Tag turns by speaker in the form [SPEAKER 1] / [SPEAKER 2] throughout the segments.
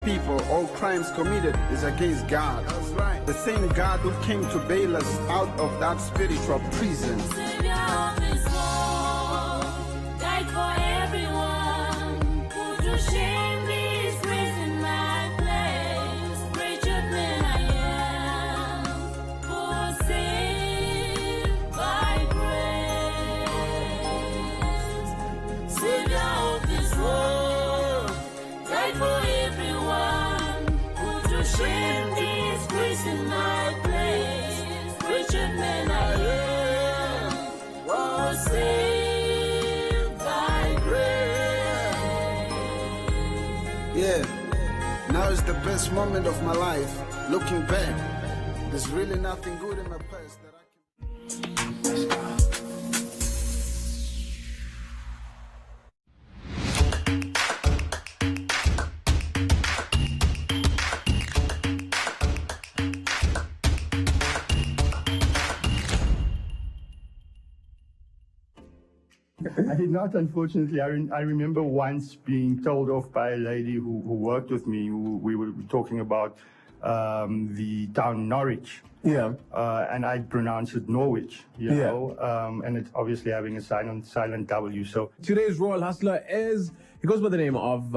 [SPEAKER 1] people, all crimes committed is against God. That's right. The same God who came to bail us out of that spiritual prison.
[SPEAKER 2] Savior of this world, died for everyone. Put to shame disgrace in my place. Wretched man I am, for saved by grace. Savior of this world, died for everyone. Put to shame disgrace in my place. Wretched man I am, was saved by grace.
[SPEAKER 1] Yeah, now is the best moment of my life. Looking back, there's really nothing good in my past that I can...
[SPEAKER 3] I did not, unfortunately. I remember once being told off by a lady who worked with me. We were talking about the town Norwich.
[SPEAKER 4] Yeah.
[SPEAKER 3] And I pronounced it Norwich, you know, and it's obviously having a silent W. So
[SPEAKER 4] Today's Royal Hustler he goes by the name of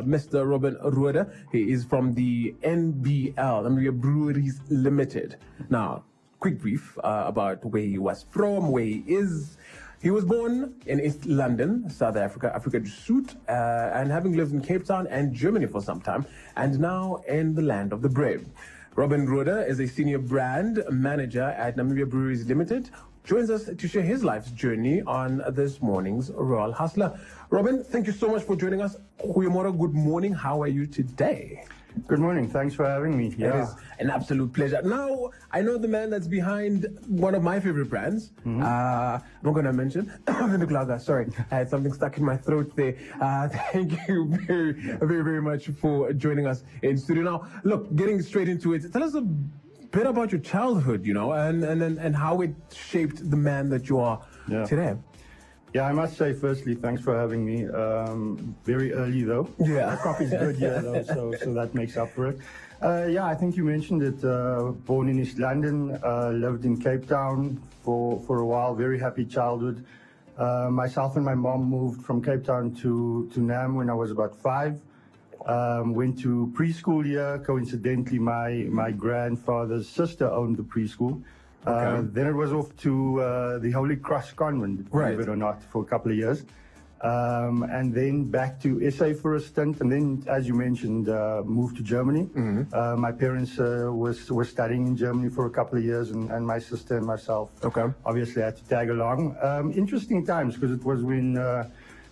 [SPEAKER 4] Mr. Robin Roeder. He is from the NBL, Namibia Breweries Limited. Now, quick brief about where he was from, where he is. He was born in East London, South Africa, Africa du Sud, and having lived in Cape Town and Germany for some time, and now in the land of the brave. Robin Roeder is a senior brand manager at Namibia Breweries Limited. Joins us to share his life's journey on this morning's Royal Hustler. Robin, thank you so much for joining us. Goeiemorgen, good morning. How are you today?
[SPEAKER 3] good morning. Thanks for having me.
[SPEAKER 4] It is an absolute pleasure. Now, I know the man that's behind one of my favorite brands. I'm not going to mention. Sorry, I had something stuck in my throat there. Thank you very much for joining us in studio. Now, look, getting straight into it, tell us a bit about your childhood, you know, and how it shaped the man that you are today.
[SPEAKER 3] Yeah, I must say, firstly, thanks for having me. Very early, though.
[SPEAKER 4] Yeah.
[SPEAKER 3] The coffee's good here, though, so that makes up for it. Yeah, I think you mentioned it. Born in East London, lived in Cape Town for a while. Very happy childhood. Myself and my mom moved from Cape Town to Nam when I was about 5. Went to preschool here. Coincidentally, my grandfather's sister owned the preschool. Then it was off to the Holy Cross Convent, believe it or not, for a couple of years. And then back to SA for a stint, and then, as you mentioned, moved to Germany. My parents were studying in Germany for a couple of years, and my sister and myself obviously had to tag along. Interesting times, because it was when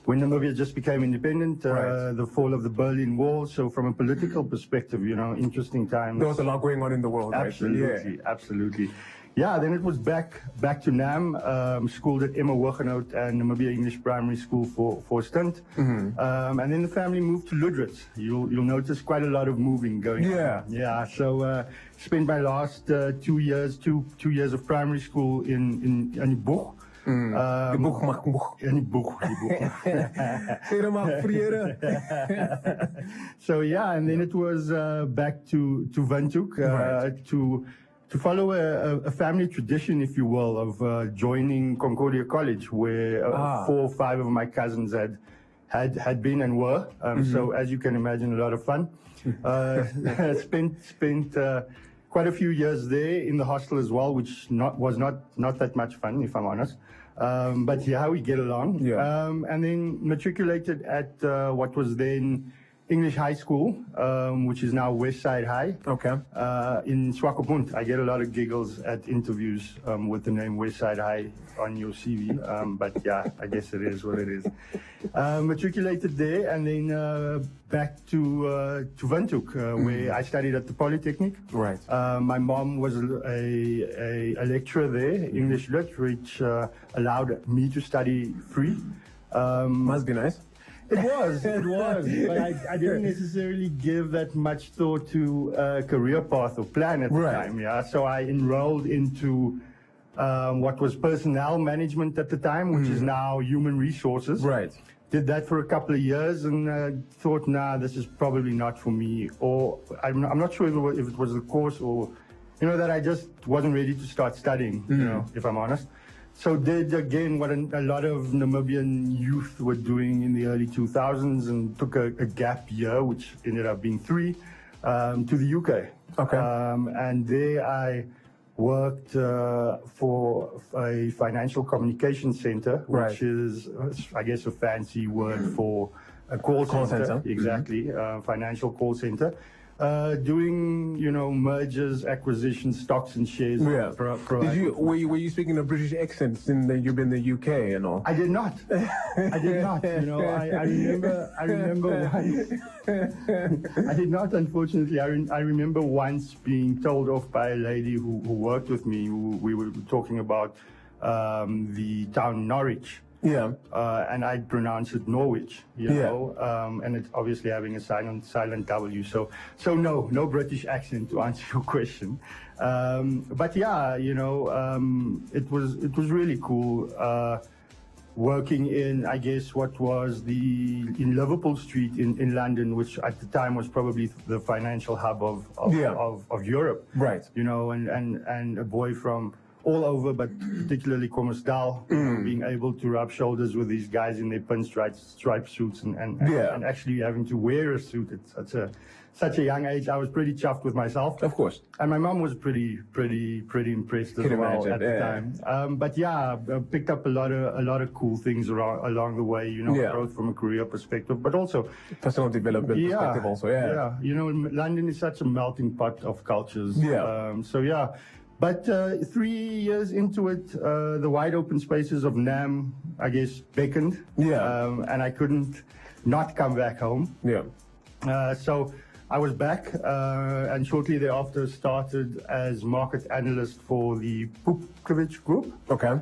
[SPEAKER 3] Namibia just became independent, the fall of the Berlin Wall. So from a political perspective, you know, interesting times.
[SPEAKER 4] There was a lot going on in the world,
[SPEAKER 3] absolutely, absolutely. Yeah, then it was back to Nam, schooled at Emma Woggenhout and Namibia English Primary School for a stint. And then the family moved to Ludwitz. You'll notice quite a lot of moving going on. Yeah, so spent my last 2 years of primary school in Boeg. So yeah, and then it was back to Windhoek to follow a family tradition, if you will, of joining Concordia College, where 4 or 5 of my cousins had been and were. So as you can imagine, a lot of fun. Spent quite a few years there in the hostel as well, which was not that much fun, if I'm honest. But yeah, we get along. And then matriculated at what was then English High School, which is now Westside High. In Swakopmund. I get a lot of giggles at interviews with the name Westside High on your CV. But yeah, I guess it is what it is. Matriculated there, and then back to Windhoek, where I studied at the Polytechnic. My mom was a lecturer there, English Lit, which allowed me to study free.
[SPEAKER 4] Must be nice.
[SPEAKER 3] It was, but I didn't necessarily give that much thought to a career path or plan at the time, so I enrolled into what was personnel management at the time, which is now human resources. did that for a couple of years and thought, nah, this is probably not for me. Or I'm not sure if it was the course or, that I just wasn't ready to start studying, if I'm honest. So did again what a lot of Namibian youth were doing in the early 2000s and took a gap year, which ended up being 3, to the UK.
[SPEAKER 4] Okay.
[SPEAKER 3] And there I worked for a financial communication center, which is, I guess, a fancy word for a call center. Exactly, financial call center. Doing, mergers, acquisitions, stocks and shares.
[SPEAKER 4] Yeah. Were you speaking a British accent since you've been in the UK and all?
[SPEAKER 3] I did not. I did not. I remember once. I did not, unfortunately. I remember once being told off by a lady who worked with me. We were talking about the town Norwich.
[SPEAKER 4] Yeah.
[SPEAKER 3] And I'd pronounce it Norwich, and it's obviously having a silent W. So no British accent to answer your question. But yeah, it was really cool. Working in, I guess, what was in Liverpool Street in London, which at the time was probably the financial hub of Europe.
[SPEAKER 4] Right.
[SPEAKER 3] And a boy from all over, but particularly Commersdal, being able to rub shoulders with these guys in their pinstripe suits and actually having to wear a suit at such a young age. I was pretty chuffed with myself.
[SPEAKER 4] Of course.
[SPEAKER 3] And my mom was pretty impressed as well at the time. But yeah, picked up a lot of cool things along the way, both from a career perspective, but also
[SPEAKER 4] personal development perspective also,
[SPEAKER 3] London is such a melting pot of cultures. But 3 years into it, the wide open spaces of NAM, I guess, beckoned. And I couldn't not come back home. So I was back, and shortly thereafter started as market analyst for the Pupkewitz Group.
[SPEAKER 4] Okay.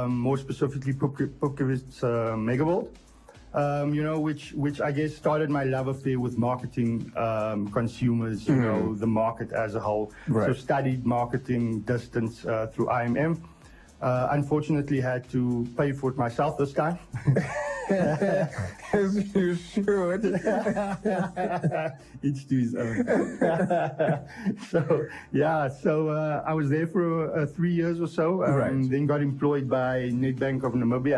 [SPEAKER 3] More specifically, Pupkewitz Megavolt. Which I guess started my love affair with marketing, consumers, the market as a whole.
[SPEAKER 4] Right.
[SPEAKER 3] So studied marketing distance through IMM. Unfortunately, had to pay for it myself this time.
[SPEAKER 4] As you should.
[SPEAKER 3] Each to his own. So I was there for 3 years or so. Then got employed by Nedbank of Namibia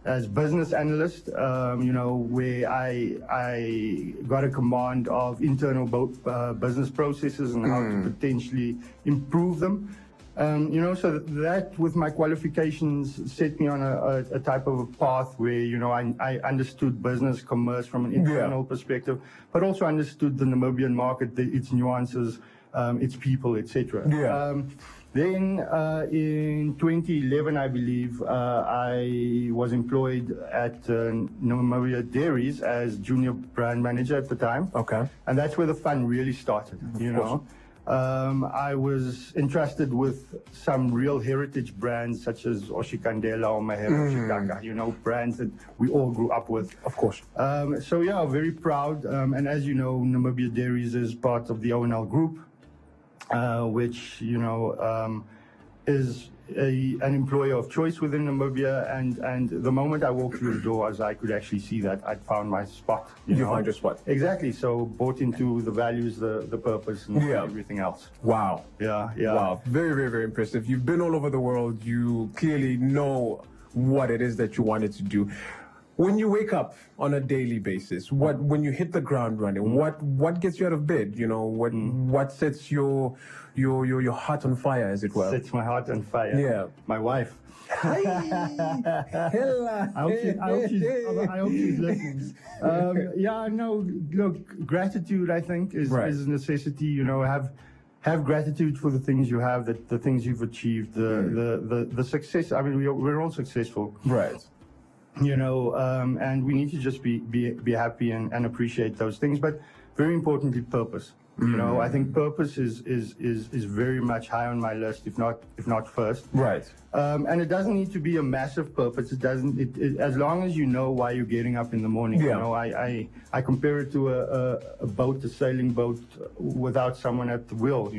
[SPEAKER 3] as business analyst, where I got a command of internal business processes and how to potentially improve them. So that with my qualifications set me on a type of a path where, I understood business, commerce from an internal perspective, but also understood the Namibian market, its nuances, its people, etc. Then in 2011, I believe, I was employed at Namibia Dairies as junior brand manager at the time.
[SPEAKER 4] Okay.
[SPEAKER 3] And that's where the fun really started, I was entrusted with some real heritage brands such as Oshikandela or Mahero Shikanga, brands that we all grew up with.
[SPEAKER 4] Of course.
[SPEAKER 3] Very proud. And as you know, Namibia Dairies is part of the O&L Group. Which is an employer of choice within Namibia, and the moment I walked through the doors, I could actually see that I'd found my spot.
[SPEAKER 4] You found your spot.
[SPEAKER 3] Exactly. So bought into the values, the purpose, and everything else.
[SPEAKER 4] Wow.
[SPEAKER 3] Yeah.
[SPEAKER 4] Wow. Very, very, very impressive. You've been all over the world. You clearly know what it is that you wanted to do. When you wake up on a daily basis, when you hit the ground running, what gets you out of bed? What sets your heart on fire, as it were?
[SPEAKER 3] Sets my heart on fire.
[SPEAKER 4] Yeah.
[SPEAKER 3] My wife. I hope she's listening. Look, gratitude, I think, is a necessity. Have gratitude for the things you have, the things you've achieved, the success. I mean, we're all successful.
[SPEAKER 4] Right.
[SPEAKER 3] And we need to just be happy and appreciate those things. But very importantly, purpose. I think purpose is very much high on my list, if not first.
[SPEAKER 4] Right.
[SPEAKER 3] And it doesn't need to be a massive purpose. It doesn't. As long as you know why you're getting up in the morning. I compare it to a boat, a sailing boat, without someone at the wheel.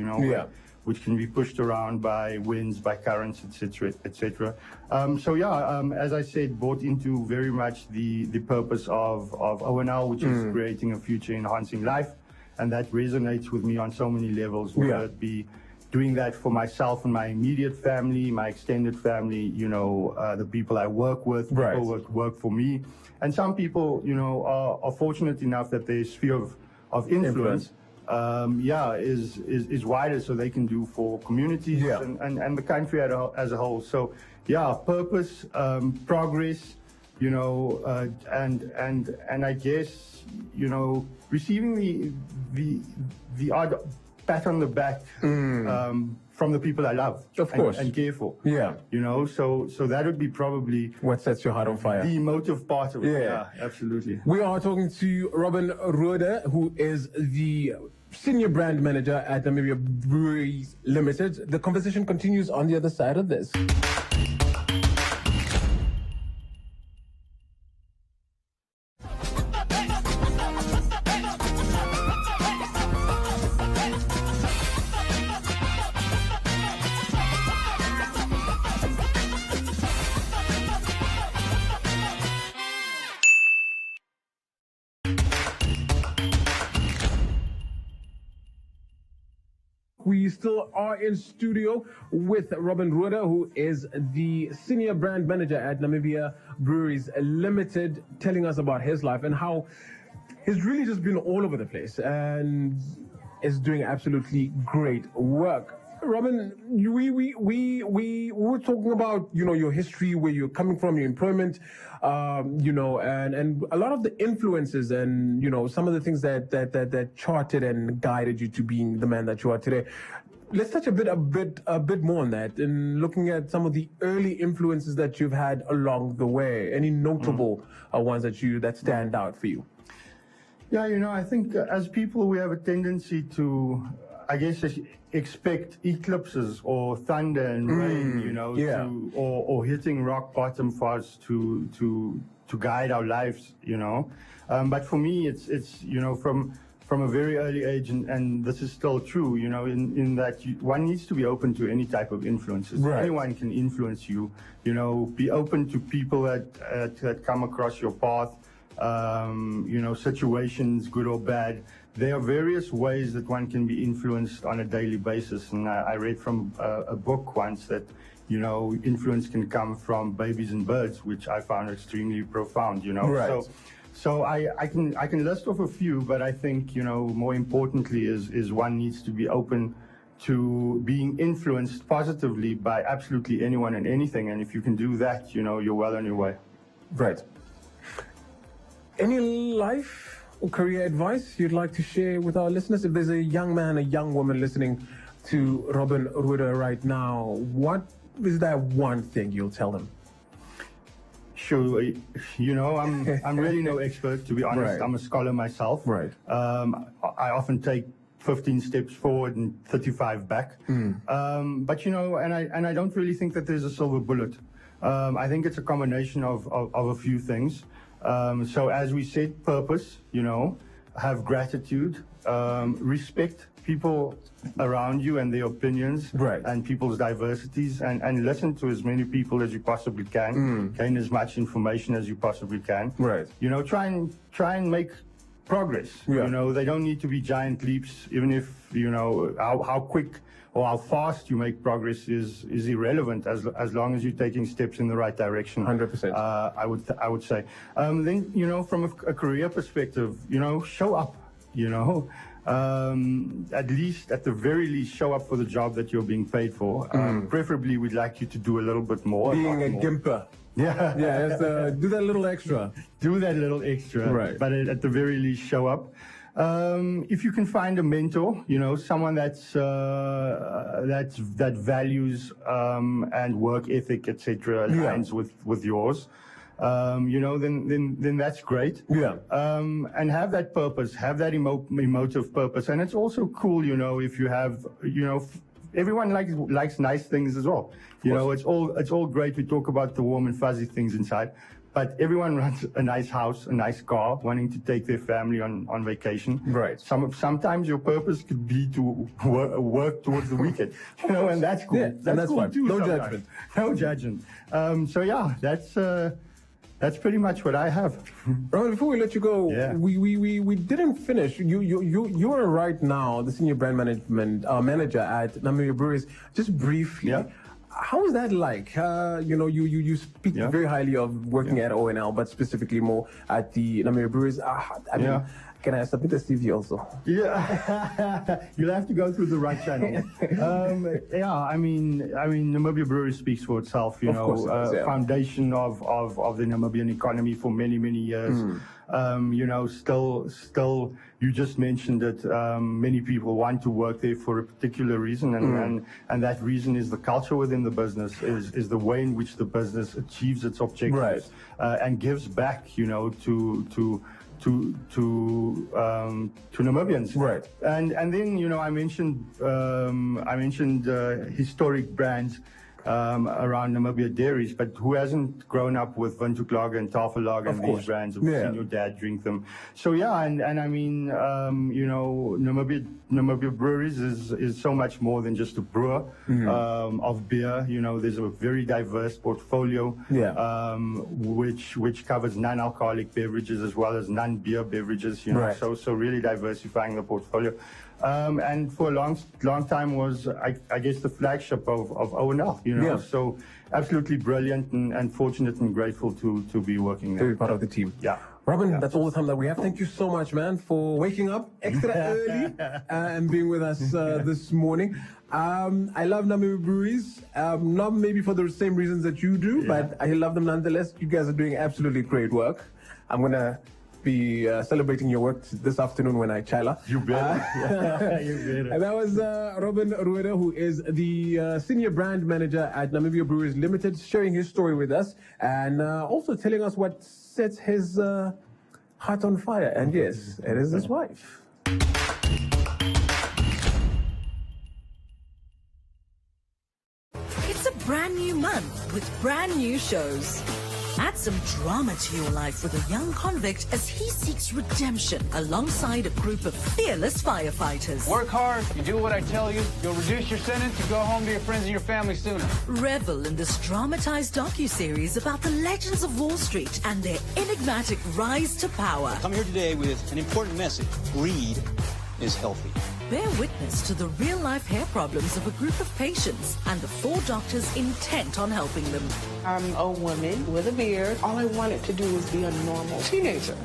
[SPEAKER 3] which can be pushed around by winds, by currents, etc., etc. As I said, bought into very much the purpose of ONL, which is creating a future-enhancing life, and that resonates with me on so many levels, whether it be doing that for myself and my immediate family, my extended family, the people I work with, people that work for me. And some people, are fortunate enough that their sphere of influence, is wider, so they can do for communities and the country as a whole. So, purpose, progress, and I guess, receiving the odd pat on the back from the people I love,
[SPEAKER 4] of course,
[SPEAKER 3] and care for.
[SPEAKER 4] Yeah,
[SPEAKER 3] so that would be probably
[SPEAKER 4] what sets your heart on fire.
[SPEAKER 3] The emotive part of it. Yeah, absolutely.
[SPEAKER 4] We are talking to Robin Roeder, who is the Senior Brand Manager at Namibia Breweries Limited. The conversation continues on the other side of this. We still are in studio with Robin Roeder, who is the Senior Brand Manager at Namibia Breweries Limited, telling us about his life and how he's really just been all over the place and is doing absolutely great work. Robin, we were talking about, your history, where you're coming from, your employment, and a lot of the influences and, some of the things that charted and guided you to being the man that you are today. Let's touch a bit more on that and looking at some of the early influences that you've had along the way. Any notable ones that stand out for you?
[SPEAKER 3] Yeah, I think as people, we have a tendency to, I guess, expect eclipses or thunder and rain, or hitting rock bottom for us to guide our lives, But for me, it's from a very early age, and this is still true, in that one needs to be open to any type of influences.
[SPEAKER 4] Right.
[SPEAKER 3] Anyone can influence you, be open to people that come across your path, situations, good or bad. There are various ways that one can be influenced on a daily basis. And I read from a book once that, influence can come from babies and birds, which I found extremely profound,
[SPEAKER 4] Right.
[SPEAKER 3] So I can list off a few, but I think, more importantly is one needs to be open to being influenced positively by absolutely anyone and anything. And if you can do that, you're well on your way.
[SPEAKER 4] Right. Any life or career advice you'd like to share with our listeners? If there's a young man, a young woman listening to Robin Roeder right now, what is that one thing you'll tell them?
[SPEAKER 3] Sure. I'm really no expert, to be honest.
[SPEAKER 4] Right.
[SPEAKER 3] I'm a scholar myself.
[SPEAKER 4] Right.
[SPEAKER 3] I often take 15 steps forward and 35 back. But, and I don't really think that there's a silver bullet. I think it's a combination of a few things. So as we said, purpose, have gratitude, respect people around you and their opinions,
[SPEAKER 4] right,
[SPEAKER 3] and people's diversities, and listen to as many people as you possibly can, gain as much information as you possibly can.
[SPEAKER 4] Right.
[SPEAKER 3] Try and make progress.
[SPEAKER 4] Yeah.
[SPEAKER 3] They don't need to be giant leaps, even if, how quick or how fast you make progress is irrelevant as long as you're taking steps in the right direction.
[SPEAKER 4] 100%.
[SPEAKER 3] I would say. Then, from a career perspective, show up, at the very least, show up for the job that you're being paid for. Preferably, we'd like you to do a little bit more.
[SPEAKER 4] Being a gimper.
[SPEAKER 3] Yeah.
[SPEAKER 4] Yeah, do that little extra.
[SPEAKER 3] Do that little extra.
[SPEAKER 4] Right.
[SPEAKER 3] But at the very least, show up. If you can find a mentor, someone that values and work ethic, etc., aligns with yours, then that's great.
[SPEAKER 4] Yeah.
[SPEAKER 3] And have that purpose, have that emotive purpose, and it's also cool, if you have, everyone likes nice things as well. It's all great. We talk about the warm and fuzzy things inside, but everyone runs a nice house, a nice car, wanting to take their family on vacation.
[SPEAKER 4] Right.
[SPEAKER 3] Sometimes your purpose could be to work towards the weekend, and that's cool.
[SPEAKER 4] Yeah,
[SPEAKER 3] that's
[SPEAKER 4] cool
[SPEAKER 3] fine.
[SPEAKER 4] too. No
[SPEAKER 3] sometimes.
[SPEAKER 4] judgment.
[SPEAKER 3] No judgment. So yeah, that's pretty much what I have.
[SPEAKER 4] Robin, before we let you go,
[SPEAKER 3] Yeah.
[SPEAKER 4] we didn't finish. You are right now the senior brand management manager at Namibia Breweries. Just briefly,
[SPEAKER 3] Yeah.
[SPEAKER 4] how is that like? You speak
[SPEAKER 3] Yeah.
[SPEAKER 4] very highly of working at ONL, but specifically more at the Namibia Breweries. I mean,
[SPEAKER 3] Yeah.
[SPEAKER 4] can I submit a CV also?
[SPEAKER 3] Yeah, you'll have to go through the right channel. Yeah, I mean, Namibia Brewery speaks for itself.
[SPEAKER 4] Of course it does, yeah.
[SPEAKER 3] Foundation of the Namibian economy for many years. Still, you just mentioned that many people want to work there for a particular reason, and that reason is the culture within the business, is the way in which the business achieves its objectives, and gives back, to Namibians,
[SPEAKER 4] Right.
[SPEAKER 3] And then I mentioned historic brands around Namibia dairies, but who hasn't grown up with Windhoek and Tafellager and
[SPEAKER 4] course.
[SPEAKER 3] these brands? Or
[SPEAKER 4] Yeah.
[SPEAKER 3] seen your dad drink them. So yeah, and I mean, Namibia Breweries is so much more than just a brewer of beer. There's a very diverse portfolio, which covers non-alcoholic beverages as well as non-beer beverages.
[SPEAKER 4] Right.
[SPEAKER 3] So really diversifying the portfolio. And for a long time was, I guess, the flagship of ONL,
[SPEAKER 4] Yeah.
[SPEAKER 3] So absolutely brilliant and fortunate and grateful to be working
[SPEAKER 4] To
[SPEAKER 3] there.
[SPEAKER 4] be part of the team.
[SPEAKER 3] Yeah.
[SPEAKER 4] Robin, that's all the time that we have. Thank you so much, man, for waking up extra early and being with us this morning. I love Namibia Breweries, not maybe for the same reasons that you do, but I love them nonetheless. You guys are doing absolutely great work. I'm going to be celebrating your work this afternoon when I chala.
[SPEAKER 3] You better. You better.
[SPEAKER 4] And that was Robin Rueda, who is the senior brand manager at Namibia Breweries Limited, sharing his story with us and also telling us what sets his heart on fire. And yes, it is his wife.
[SPEAKER 5] It's a brand new month with brand new shows. Add some drama to your life with a young convict as he seeks redemption alongside a group of fearless firefighters.
[SPEAKER 6] Work hard, you do what I tell you, you'll reduce your sentence, you go home to your friends and your family sooner.
[SPEAKER 5] Revel in this dramatized docuseries about the legends of Wall Street and their enigmatic rise to power.
[SPEAKER 7] I'm here today with an important message. Greed is healthy.
[SPEAKER 5] Bear witness to the real-life hair problems of a group of patients and the 4 doctors intent on helping them.
[SPEAKER 8] I'm a woman with a beard. All I wanted to do was be a normal teenager.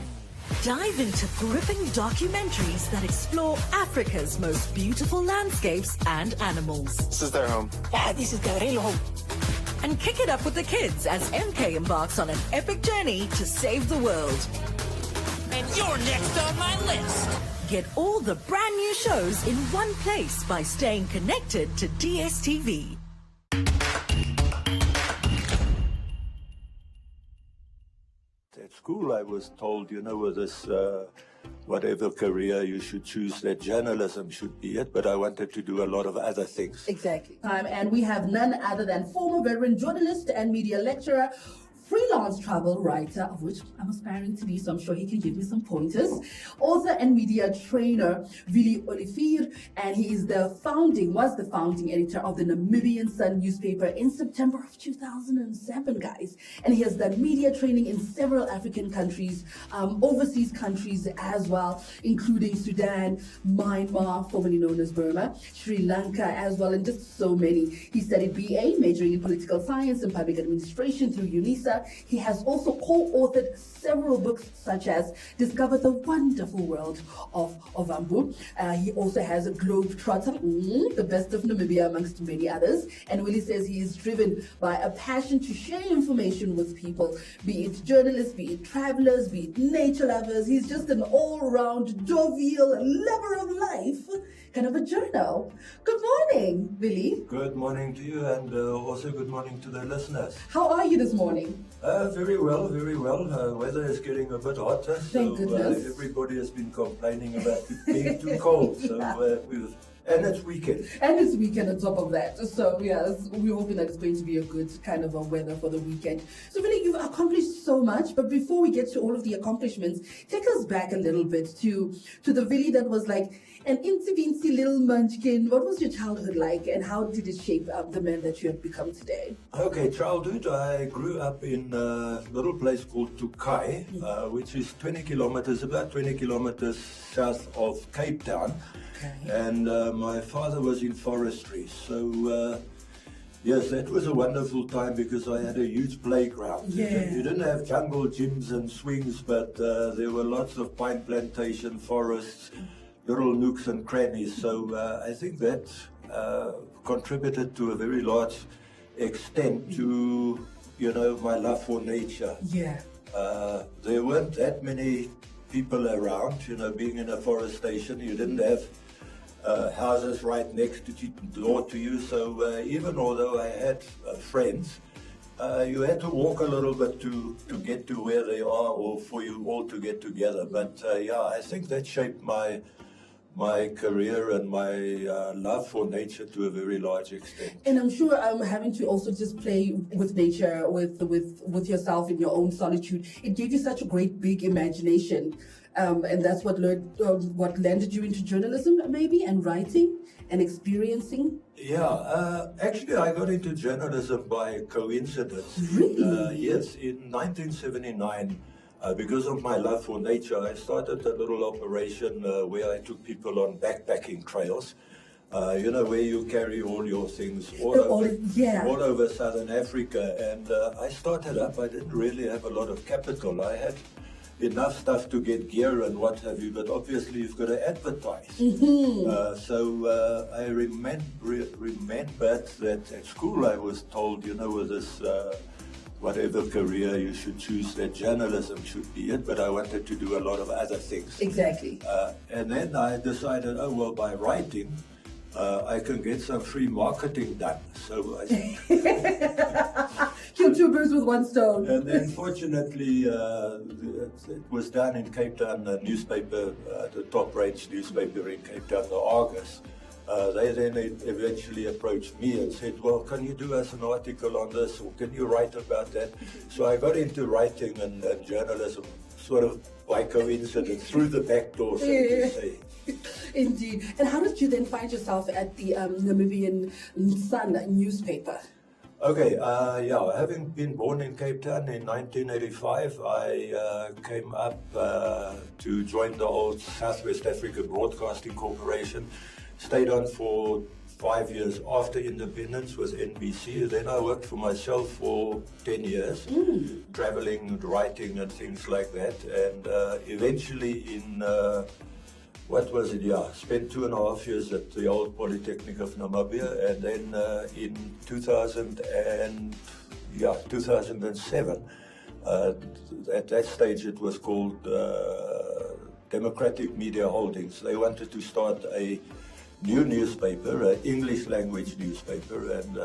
[SPEAKER 5] Dive into gripping documentaries that explore Africa's most beautiful landscapes and animals.
[SPEAKER 9] This is their home.
[SPEAKER 8] Yeah, this is the real home.
[SPEAKER 5] And kick it up with the kids as MK embarks on an epic journey to save the world.
[SPEAKER 10] And you're next on my list.
[SPEAKER 5] Get all the brand new shows in one place by staying connected to DSTV.
[SPEAKER 11] At school, I was told, with this, whatever career you should choose, that journalism should be it, but I wanted to do a lot of other things.
[SPEAKER 12] Exactly. And we have none other than former veteran journalist and media lecturer, freelance travel writer, of which I'm aspiring to be, so I'm sure he can give me some pointers. Author and media trainer, Willie Olivier, and he is was the founding editor of the Namibian Sun newspaper in September of 2007, guys. And he has done media training in several African countries, overseas countries as well, including Sudan, Myanmar, formerly known as Burma, Sri Lanka as well, and just so many. He studied BA, majoring in political science and public administration through UNISA. He has also co-authored several books such as Discover the Wonderful World of Ovambu. He also has a Globetrotter, the best of Namibia amongst many others. And Willie says he is driven by a passion to share information with people, be it journalists, be it travelers, be it nature lovers. He's just an all-round jovial lover of life, kind of a journal. Good morning, Willie.
[SPEAKER 11] Good morning to you, and also good morning to the listeners.
[SPEAKER 12] How are you this morning?
[SPEAKER 11] Very well, very well. Weather is getting a bit hotter,
[SPEAKER 12] Thank
[SPEAKER 11] so
[SPEAKER 12] goodness.
[SPEAKER 11] Everybody has been complaining about it being too cold. So we've And it's weekend.
[SPEAKER 12] And it's weekend on top of that. So, yes, we're hoping that it's going to be a good kind of a weather for the weekend. So, really, you've accomplished so much. But before we get to all of the accomplishments, take us back a little bit to the Vili that was like an incy-wincy little munchkin. What was your childhood like, and how did it shape up the man that you have become today?
[SPEAKER 11] Okay, childhood, I grew up in a little place called Tukai, which is about 20 kilometers south of Cape Town. Okay. And my father was in forestry, so yes, that was a wonderful time because I had a huge playground.
[SPEAKER 12] Yeah.
[SPEAKER 11] You didn't have jungle gyms and swings, but there were lots of pine plantation forests, little nooks and crannies. So I think that contributed to a very large extent to, my love for nature.
[SPEAKER 12] Yeah.
[SPEAKER 11] There weren't that many people around, being in a forestation. You didn't have houses right next door to you. So even although I had friends, you had to walk a little bit to get to where they are, or for you all to get together. But I think that shaped my career and my love for nature to a very large extent.
[SPEAKER 12] And I'm sure having to also just play with nature, with yourself in your own solitude, it gave you such a great big imagination. And that's what landed you into journalism, maybe, and writing and experiencing?
[SPEAKER 11] Yeah, actually I got into journalism by coincidence.
[SPEAKER 12] Really?
[SPEAKER 11] Yes, in 1979. Because of my love for nature, I started a little operation where I took people on backpacking trails. Where you carry all your things all over Southern Africa. And I started up, I didn't really have a lot of capital. I had enough stuff to get gear and what have you, but obviously you've got to advertise. So I remembered that at school I was told, with this whatever career you should choose, that journalism should be it, but I wanted to do a lot of other things.
[SPEAKER 12] Exactly.
[SPEAKER 11] And then I decided, by writing, I can get some free marketing done. So I
[SPEAKER 12] kill two birds with one stone.
[SPEAKER 11] And then fortunately, it was done in Cape Town, the newspaper, the top-rated newspaper in Cape Town, the Argus. They then eventually approached me and said, well, can you do us an article on this, or can you write about that? So I got into writing and journalism sort of by coincidence, through the back door, so to say.
[SPEAKER 12] Indeed. And how did you then find yourself at the Namibian Sun newspaper?
[SPEAKER 11] Okay, having been born in Cape Town in 1985, I came up to join the old Southwest Africa Broadcasting Corporation. Stayed on for 5 years after independence with NBC. Then I worked for myself for 10 years, traveling, writing and things like that. And eventually in, spent 2.5 years at the old Polytechnic of Namibia. And then in 2007, at that stage it was called Democratic Media Holdings. They wanted to start a new newspaper, an English language newspaper, and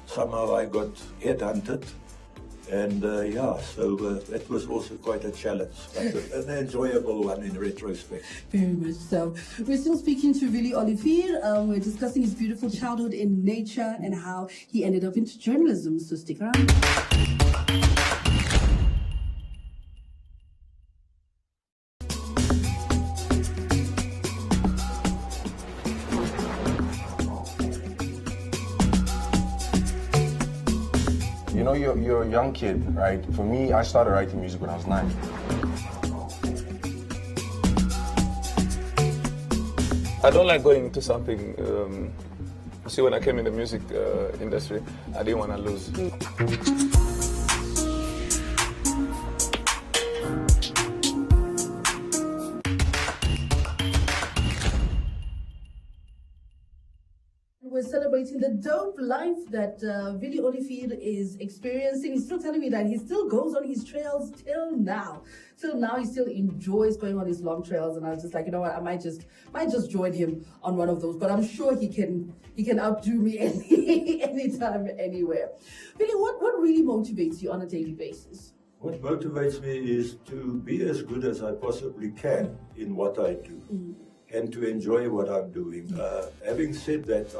[SPEAKER 11] somehow I got headhunted, and so that was also quite a challenge, but an enjoyable one in retrospect.
[SPEAKER 12] Very much so. We're still speaking to Vili Olivier. We're discussing his beautiful childhood in nature and how he ended up into journalism, so stick around.
[SPEAKER 9] You're a young kid, right? For me, I started writing music when I was 9.
[SPEAKER 13] I don't like going into something, see, when I came in the music industry, I didn't want to lose.
[SPEAKER 12] We're celebrating the dope life that Vili Olivier is experiencing. He's still telling me that he still goes on his trails till now. Till now, he still enjoys going on his long trails. And I was just like, you know what, I might just join him on one of those. But I'm sure he can outdo me anytime, anywhere. Vili, what really motivates you on a daily basis?
[SPEAKER 11] What motivates me is to be as good as I possibly can in what I do. and to enjoy what I'm doing. Having said that,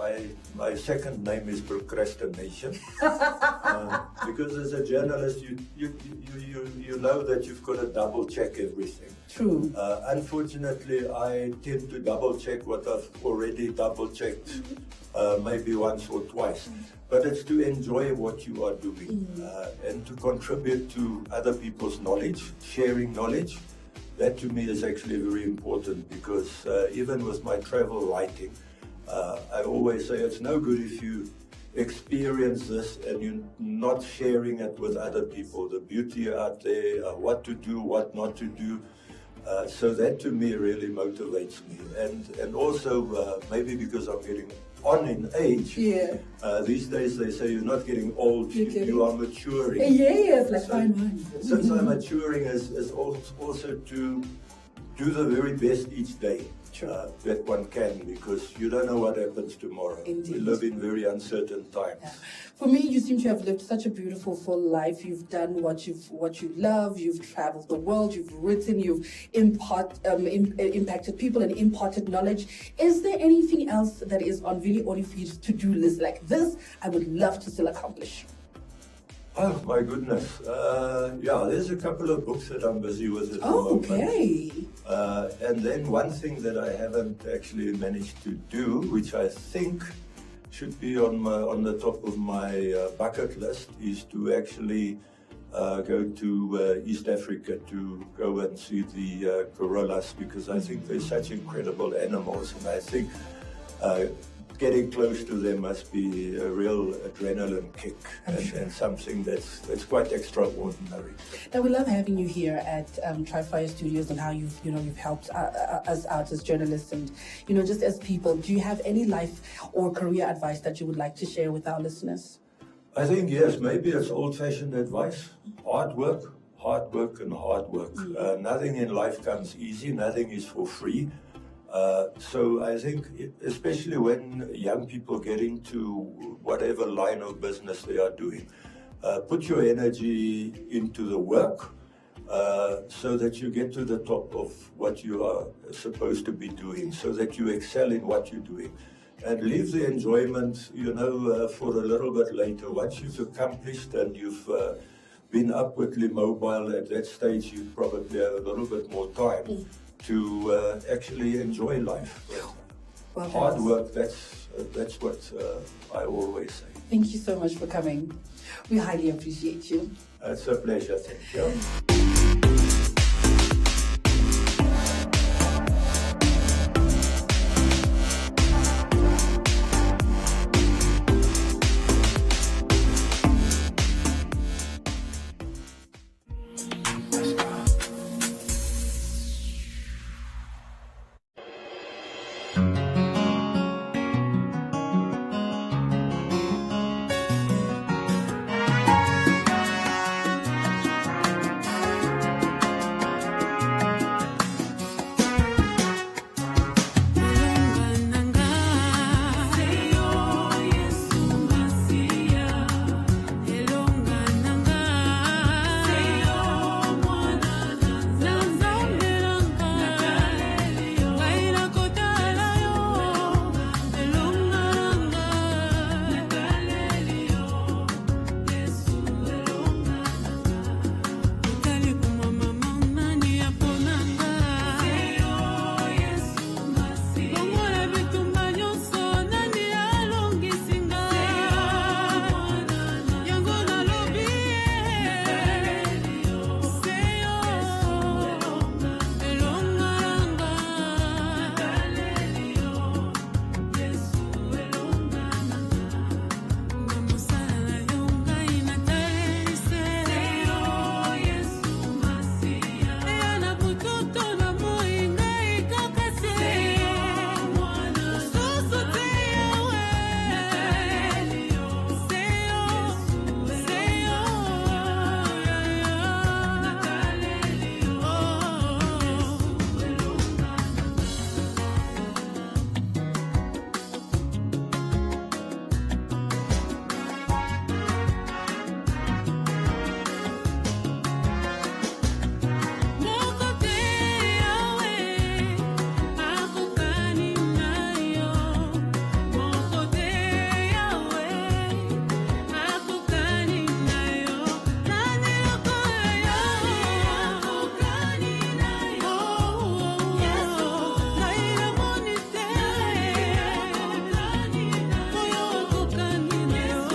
[SPEAKER 11] my second name is procrastination, because as a journalist, you know that you've got to double check everything.
[SPEAKER 12] True.
[SPEAKER 11] Unfortunately, I tend to double check what I've already double checked, maybe once or twice. But it's to enjoy what you are doing and to contribute to other people's knowledge, sharing knowledge. That to me is actually very important, because even with my travel writing, I always say it's no good if you experience this and you're not sharing it with other people. The beauty out there, what to do, what not to do. So that to me really motivates me. And also maybe because I'm getting on in age, these days they say you're not getting old, you are maturing.
[SPEAKER 12] Yes, like fine wine.
[SPEAKER 11] Since I'm maturing is also to do the very best each day that one can, because you don't know what happens tomorrow.
[SPEAKER 12] Indeed.
[SPEAKER 11] We live in very uncertain times.
[SPEAKER 12] Yeah. For me, you seem to have lived such a beautiful, full life. You've done what you love. You've traveled the world. You've written. You've impacted people and imparted knowledge. Is there anything else that is on Vili Olivi's to-do list like this? I would love to still accomplish.
[SPEAKER 11] Oh my goodness! Yeah, there's a couple of books that I'm busy with at the moment.
[SPEAKER 12] Okay.
[SPEAKER 11] And then one thing that I haven't actually managed to do, which I think should be on the top of my bucket list, is to actually go to East Africa to go and see the gorillas, because I think they're such incredible animals, and I think getting close to them must be a real adrenaline kick and something that's quite extraordinary.
[SPEAKER 12] Now, we love having you here at Tri-Fire Studios, and how you've helped us out as journalists and just as people. Do you have any life or career advice that you would like to share with our listeners?
[SPEAKER 11] I think yes, maybe it's old-fashioned advice: hard work, and hard work. Nothing in life comes easy. Nothing is for free. So I think, especially when young people get into whatever line of business they are doing, put your energy into the work so that you get to the top of what you are supposed to be doing, so that you excel in what you're doing. And leave the enjoyment, for a little bit later. Once you've accomplished and you've been upwardly mobile, at that stage you probably have a little bit more time to actually enjoy life. Well, hard work, that's what I always say.
[SPEAKER 12] Thank you so much for coming. We highly appreciate you.
[SPEAKER 11] It's a pleasure, thank you.